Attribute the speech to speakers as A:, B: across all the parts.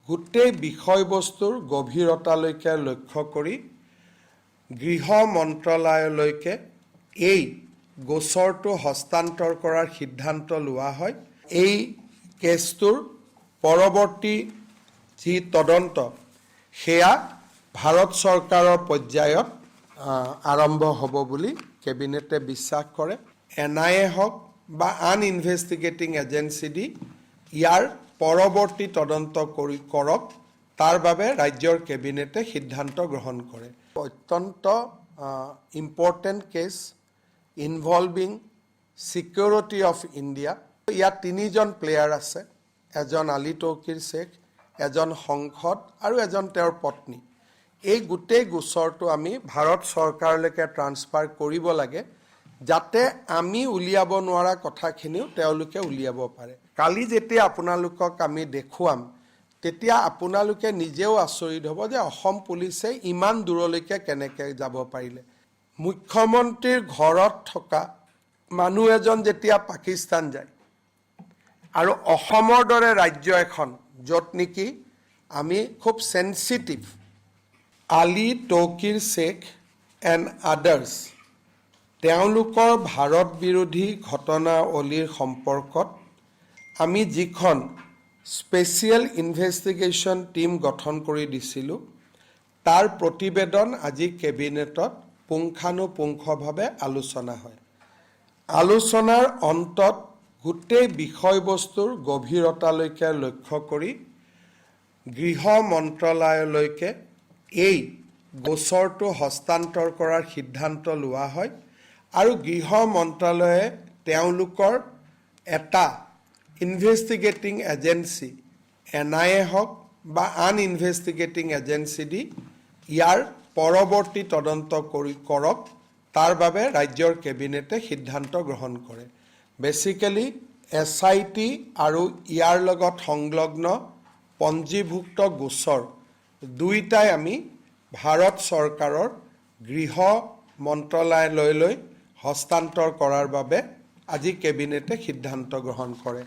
A: গোটেই বিষয়বস্তুৰ গভীৰতালৈকে লক্ষ্য কৰি গৃহ মন্ত্ৰালয়লৈকে এই গোচৰটো হস্তান্তৰ কৰাৰ সিদ্ধান্ত লোৱা হয়। এই কেছটোৰ পৰৱৰ্তী যি তদন্ত সেয়া ভাৰত চৰকাৰৰ পৰ্যায়ত আৰম্ভ হ'ব বুলি কেবিনেটে বিশ্বাস কৰে। NIA হওক বা আন ইনভেষ্টিগেটিং এজেঞ্চি দি ইয়াৰ পৰৱৰ্তী তদন্ত কৰক, তাৰ বাবে ৰাজ্যৰ কেবিনেটে সিদ্ধান্ত গ্ৰহণ কৰে। অত্যন্ত important case involving security of India. ইয়াত তিনিজন প্লেয়াৰ আছে, এজন আলী তৌকিৰ শ্বেখ, এজন সংসদ আৰু এজন তেওঁৰ পত্নী। এই গোটেই গোচৰটো আমি ভাৰত চৰকাৰলৈকে ট্ৰান্সফাৰ কৰিব লাগে, যাতে আমি উলিয়াব নোৱাৰা কথাখিনিও তেওঁলোকে উলিয়াব পাৰে। কালি যেতিয়া আপোনালোকক আমি দেখুৱাম, তেতিয়া আপোনালোকে নিজেও আচৰিত হ'ব যে অসম পুলিচে ইমান দূৰলৈকে কেনেকৈ যাব পাৰিলে। মুখ্যমন্ত্ৰীৰ ঘৰত থকা মানুহ এজন যেতিয়া পাকিস্তান যায় আৰু অসমৰ দৰে ৰাজ্য এখন য'ত নেকি আমি খুব sensitive, Ali Taukir Sheikh and others তেওঁলোকৰ ভাৰত বিৰোধী ঘটনাৱলীৰ সম্পৰ্কত আমি যিখন স্পেচিয়েল ইনভেষ্টিগেশ্যন টীম গঠন কৰি দিছিলোঁ, তাৰ প্ৰতিবেদন আজি কেবিনেটত পুংখানুপুংখভাৱে আলোচনা হয়। আলোচনাৰ অন্তত গোটেই বিষয়বস্তুৰ গভীৰতালৈকে লক্ষ্য কৰি গৃহ মন্ত্ৰালয়লৈকে এই গোচৰটো হস্তান্তৰ কৰাৰ সিদ্ধান্ত লোৱা হয় আৰু গৃহ মন্ত্ৰালয়ে তেওঁলোকৰ এটা ইনভেষ্টিগেটিং এজেঞ্চি NIA হওক বা আন ইনভেষ্টিগেটিং এজেঞ্চি দি ইয়াৰ পৰৱৰ্তী তদন্ত কৰক, তাৰ বাবে ৰাজ্যৰ কেবিনেটে সিদ্ধান্ত গ্ৰহণ কৰে। বেচিকেলি SIT আৰু ইয়াৰ লগত সংলগ্ন পঞ্জীভুক্ত গোচৰ দুইটাই আমি ভাৰত চৰকাৰৰ গৃহ মন্ত্ৰালয়লৈ হস্তান্তৰ কৰাৰ বাবে আজি কেবিনেটে সিদ্ধান্ত গ্ৰহণ কৰে।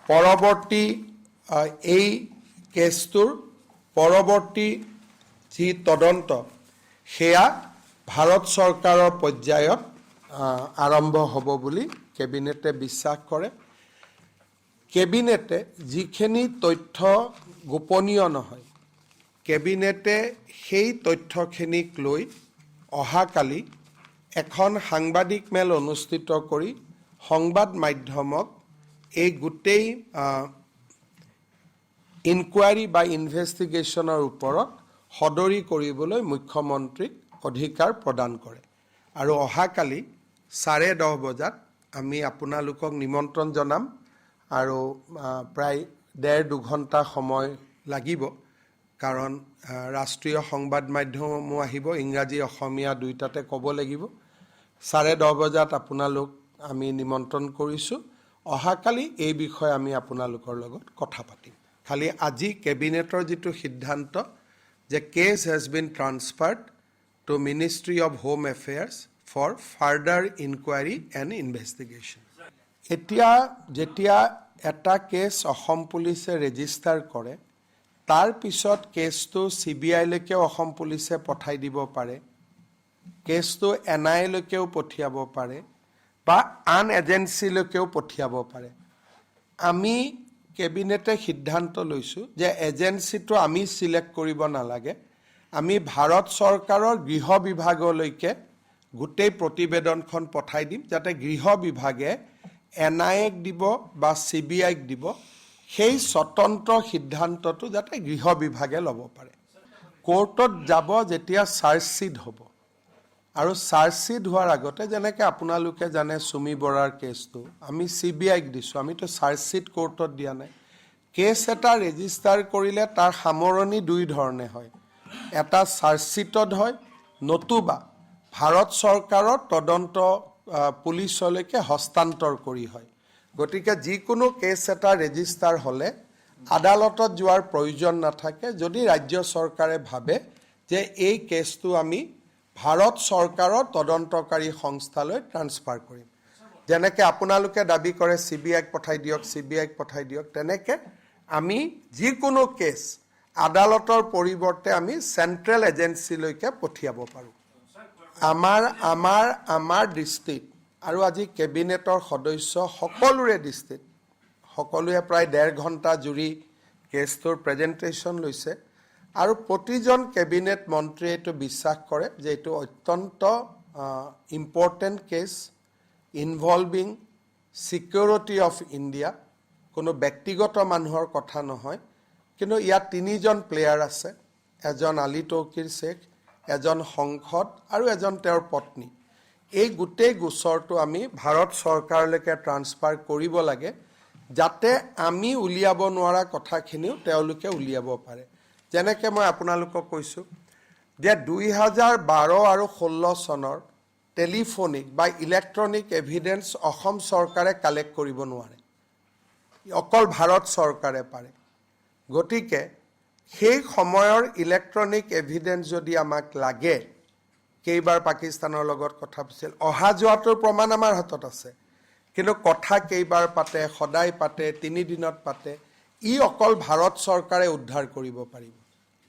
A: পৰৱৰ্তী এই কেছটোৰ পৰৱৰ্তী যি তদন্ত সেয়া ভাৰত চৰকাৰৰ পৰ্যায়ত আৰম্ভ হ'ব বুলি কেবিনেটে বিশ্বাস কৰে। কেবিনেটে যিখিনি তথ্য গোপনীয় নহয়, কেবিনেটে সেই তথ্যখিনিক লৈ অহাকালি এখন সাংবাদিক মেল অনুষ্ঠিত কৰি সংবাদ মাধ্যমক এই গোটেই ইনকুৱাৰী বা ইনভেষ্টিগেশ্যনৰ ওপৰত সদৰি কৰিবলৈ মুখ্যমন্ত্ৰীক অধিকাৰ প্ৰদান কৰে। আৰু অহাকালি 10:30 বজাত আমি আপোনালোকক নিমন্ত্ৰণ জনাম আৰু প্ৰায় 1.5-2 ঘণ্টা সময় লাগিব, কাৰণ ৰাষ্ট্ৰীয় সংবাদ মাধ্যমো আহিব, ইংৰাজী অসমীয়া দুইটাতে ক'ব লাগিব। 10:30 বজাত আপোনালোক আমি নিমন্ত্ৰণ কৰিছোঁ। অহাকালি এই বিষয়ে আমি আপোনালোকৰ লগত কথা পাতিম। খালি আজি কেবিনেটৰ যিটো সিদ্ধান্ত যে case has been transferred to ministry of home affairs for further inquiry and investigation. এতিয়া যেতিয়া এটা কেছ অসম পুলিচে ৰেজিষ্টাৰ কৰে, তাৰ পিছত কেছটো CBI-লৈকেও অসম পুলিচে পঠাই দিব পাৰে, কেছটো NIA-লৈকেও পঠিয়াব পাৰে বা আন এজেঞ্চিলৈকেও পঠিয়াব পাৰে। আমি কেবিনেটে সিদ্ধান্ত লৈছোঁ যে এজেঞ্চিটো আমি চিলেক্ট কৰিব নালাগে, আমি ভাৰত চৰকাৰৰ গৃহ বিভাগলৈকে গোটেই প্ৰতিবেদনখন পঠাই দিম, যাতে গৃহ বিভাগে NIA-ক দিব বা CBI-ক দিব, সেই স্বতন্ত্ৰ সিদ্ধান্তটো যাতে গৃহ বিভাগে ল'ব পাৰে। কোৰ্টত যাব যেতিয়া চাৰ্জশ্বিট হ'ব, আৰু চাৰ্জশ্বিট হোৱাৰ আগতে যেনেকৈ আপোনালোকে জানে চুমি বৰাৰ কেছটো আমি CBI-ক দিছোঁ, আমিতো চাৰ্জশ্বিট কোৰ্টত দিয়া নাই। কেছ এটা ৰেজিষ্টাৰ কৰিলে তাৰ সামৰণি দুই ধৰণে হয়, এটা চাৰ্জশ্বিটত হয়, নতুবা ভাৰত চৰকাৰৰ তদন্ত পুলিচলৈকে হস্তান্তৰ কৰি হয়। গতিকে যিকোনো কেছ এটা ৰেজিষ্টাৰ হ'লে আদালতত যোৱাৰ প্ৰয়োজন নাথাকে, যদি ৰাজ্য চৰকাৰে ভাবে যে এই কেছটো আমি ভাৰত চৰকাৰৰ তদন্তকাৰী সংস্থালৈ ট্ৰান্সফাৰ কৰিম। যেনেকৈ আপোনালোকে দাবী কৰে CBI-ক পঠাই দিয়ক, CBI-ক পঠাই দিয়ক, তেনেকৈ আমি যিকোনো কেছ আদালতৰ পৰিৱৰ্তে আমি চেণ্ট্ৰেল এজেঞ্চিলৈকে পঠিয়াব পাৰোঁ। আমাৰ দৃষ্টিত আৰু আজি কেবিনেটৰ সদস্য সকলোৰে দৃষ্টিত সকলোৱে প্ৰায় 1.5 ঘণ্টা জুৰি কেছটোৰ প্ৰেজেণ্টেশ্যন লৈছে আৰু প্ৰতিজন কেবিনেট মন্ত্ৰীয়ে এইটো বিশ্বাস কৰে যে এইটো অত্যন্ত important case involving security of India, কোনো ব্যক্তিগত মানুহৰ কথা নহয়, কিন্তু ইয়াত 3জন প্লেয়াৰ আছে, এজন আলী তৌকিৰ শ্বেখ, এজন সংসদ আৰু এজন তেওঁৰ পত্নী। এই গোটেই গোচৰটো আমি ভাৰত চৰকাৰলৈকে ট্ৰান্সফাৰ কৰিব লাগে যাতে আমি উলিয়াব নোৱাৰা কথাখিনিও তেওঁলোকে উলিয়াব পাৰে। যেনেকৈ মই আপোনালোকক কৈছোঁ যে 2012 আৰু 16 চনৰ টেলিফোনিক বা ইলেক্ট্ৰনিক এভিডেন্স অসম চৰকাৰে কালেক্ট কৰিব নোৱাৰে, অকল ভাৰত চৰকাৰে পাৰে। গতিকে সেই সময়ৰ ইলেক্ট্ৰনিক এভিডেন্স যদি আমাক লাগে, কেইবাৰ পাকিস্তানৰ লগত কথা পাতিছিল, অহা যোৱাটোৰ প্ৰমাণ আমাৰ হাতত আছে, কিন্তু কথা কেইবাৰ পাতে, সদায় পাতে, 3 দিনত পাতে, ই অকল ভাৰত চৰকাৰে উদ্ধাৰ কৰিব পাৰিব।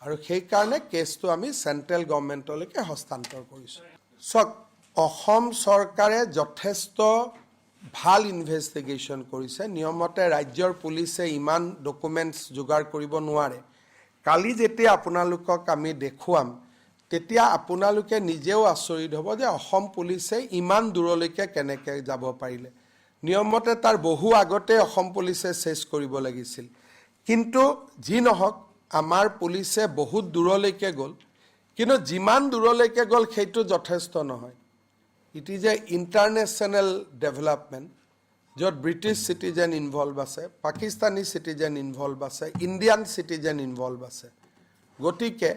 A: আৰু সেইকাৰণে কেছটো আমি চেণ্ট্ৰেল গভৰ্ণমেণ্টলৈকে হস্তান্তৰ কৰিছোঁ। চাওক, অসম চৰকাৰে যথেষ্ট ভাল ইনভেষ্টিগেশ্যন কৰিছে। নিয়মতে ৰাজ্যৰ পুলিচে ইমান ডকুমেণ্টছ যোগাৰ কৰিব নোৱাৰে। কালি যেতিয়া আপোনালোকক আমি দেখুৱাম তেতিয়া আপোনালোকে নিজেও আচৰিত হ'ব যে অসম পুলিচে ইমান দূৰলৈকে কেনেকৈ যাব পাৰিলে। নিয়মতে তাৰ বহু আগতে অসম পুলিচে চেছ কৰিব লাগিছিল, কিন্তু যি নহওক আমাৰ পুলিচে বহুত দূৰলৈকে গ'ল, কিন্তু যিমান দূৰলৈকে গ'ল সেইটো যথেষ্ট নহয়। It is a international development য'ত ব্ৰিটিছ চিটিজেন ইনভলভ আছে, পাকিস্তানী চিটিজেন ইনভলভ আছে, ইণ্ডিয়ান চিটিজেন ইনভলভ আছে। গতিকে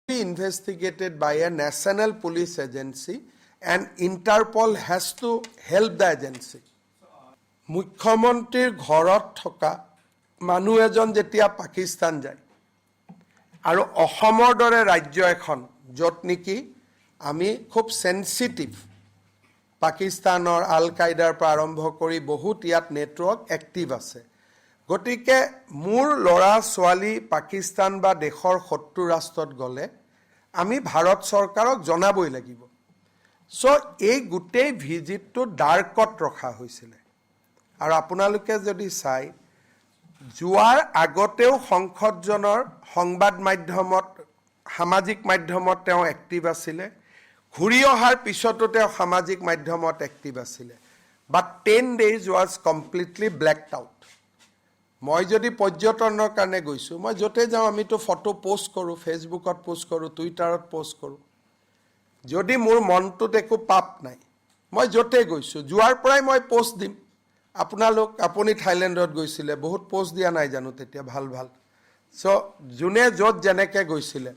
A: investigated by a national police agency and Interpol has to help the agency. মুখ্যমন্ত্ৰীৰ ঘৰত থকা মানুহ এজন যেতিয়া পাকিস্তান যায় আৰু অসমৰ দৰে ৰাজ্য এখন য'ত নেকি আমি খুব সেনচিটিভ, পাকিস্তানৰ আল কায়দাৰ পৰা আৰম্ভ কৰি বহুত ইয়াত নেটৱৰ্ক এক্টিভ আছে, গতিকে মোৰ ল'ৰা ছোৱালী পাকিস্তান বা দেশৰ শত্ৰু ৰাষ্ট্ৰত গ'লে আমি ভাৰত চৰকাৰক জনাবই লাগিব। চ' এই গোটেই ভিজিটটো ডাৰ্কত ৰখা হৈছিলে। আৰু আপোনালোকে যদি চাই, যোৱাৰ আগতেও সংসদজনৰ সংবাদ মাধ্যমত, সামাজিক মাধ্যমত তেওঁ এক্টিভ আছিলে, ঘূৰি অহাৰ পিছতো তেওঁ সামাজিক মাধ্যমত এক্টিভ আছিলে, বাট 10 days ৱাজ কমপ্লিটলি ব্লেকড আউট। মই যদি পৰ্যটনৰ কাৰণে গৈছোঁ, মই য'তে যাওঁ আমিতো ফটো পোষ্ট কৰোঁ, ফেচবুকত পোষ্ট কৰোঁ, টুইটাৰত পোষ্ট কৰোঁ। যদি মোৰ মনটোত একো পাপ নাই, মই য'তে গৈছোঁ যোৱাৰ পৰাই মই পোষ্ট দিম। আপুনি থাইলেণ্ডত গৈছিলে, বহুত পোষ্ট দিয়া নাই জানো তেতিয়া, ভাল ভাল। চ' যোনে য'ত যেনেকৈ গৈছিলে,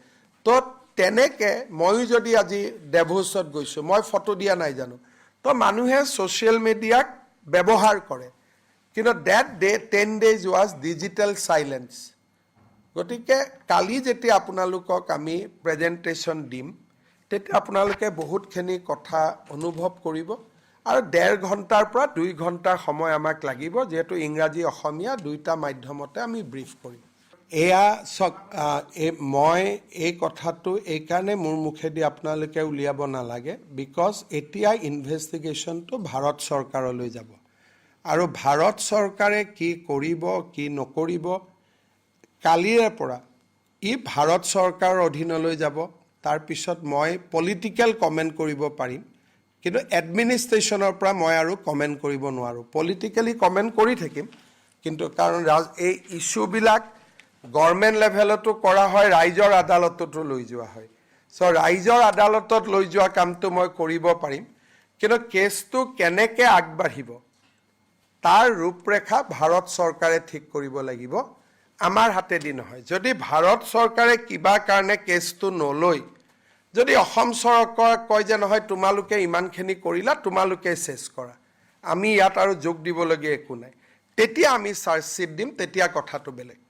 A: তো তেনেকৈ ময়ো যদি আজি ডেভোছত গৈছোঁ, মই ফটো দিয়া নাই জানো। তো মানুহে ছ'চিয়েল মিডিয়াক ব্যৱহাৰ কৰে, কিন্তু that day 10 days was digital silence. গতিকে কালি যেতিয়া আপোনালোকক আমি প্ৰেজেণ্টেশ্যন দিম তেতিয়া আপোনালোকে বহুতখিনি কথা অনুভৱ কৰিব, আৰু 1.5 ঘণ্টাৰ পৰা 2 ঘণ্টাৰ সময় আমাক লাগিব, যিহেতু ইংৰাজী অসমীয়া দুইটা মাধ্যমতে আমি ব্ৰিফ কৰিম। এয়া চাওক, মই এই কথাটো এইকাৰণে মোৰ মুখেদি আপোনালোকে উলিয়াব নালাগে, বিকজ এতিয়া ইনভেষ্টিগেশ্যনটো ভাৰত চৰকাৰলৈ যাব, আৰু ভাৰত চৰকাৰে কি কৰিব কি নকৰিব কালিৰে পৰা ই ভাৰত চৰকাৰৰ অধীনলৈ যাব। তাৰপিছত মই পলিটিকেল কমেণ্ট কৰিব পাৰিম, কিন্তু এডমিনিষ্ট্ৰেশ্যনৰ পৰা মই আৰু কমেণ্ট কৰিব নোৱাৰোঁ। পলিটিকেলি কমেণ্ট কৰি থাকিম, কিন্তু কাৰণ এই ইছ্যুবিলাক গভৰ্ণমেণ্ট লেভেলতো কৰা হয়, ৰাইজৰ আদালততো লৈ যোৱা হয়। চ' ৰাইজৰ আদালতত লৈ যোৱা কামটো মই কৰিব পাৰিম, কিন্তু কেছটো কেনেকৈ আগবাঢ়িব তাৰ ৰূপৰেখা ভাৰত চৰকাৰে ঠিক কৰিব লাগিব, আমাৰ হাতেদি নহয়। যদি ভাৰত চৰকাৰে কিবা কাৰণে কেছটো নলৈ যদি অসম চৰকাৰক কয় যে নহয় তোমালোকে ইমানখিনি কৰিলা, তোমালোকে চেছ কৰা, আমি ইয়াত আৰু যোগ দিবলগীয়া একো নাই, তেতিয়া আমি চাৰ্জশ্বিট দিম, তেতিয়া কথাটো বেলেগ।